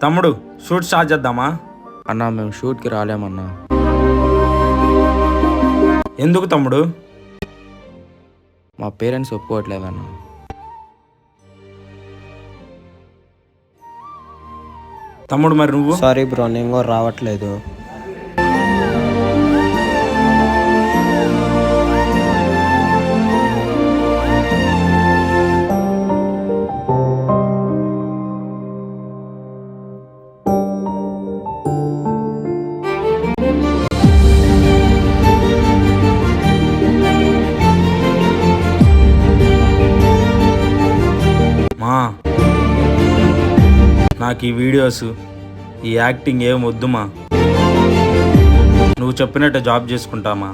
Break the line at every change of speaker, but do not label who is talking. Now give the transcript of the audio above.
తమ్ముడు shoot start చేద్దామా?
అన్నా మేము షూట్కి రాలేమన్నా.
ఎందుకు తమ్ముడు?
మా పేరెంట్స్ ఒప్పుకోవట్లేదన్నా.
తమ్ముడు మరి నువ్వు?
సారీ బ్రో, నేను కూడా రావట్లేదు.
మా నాకు ఈ వీడియోస్ ఈ యాక్టింగ్ ఏం వద్దుమా. నువ్వు చెప్పినట్టే జాబ్ చేసుకుంటామా.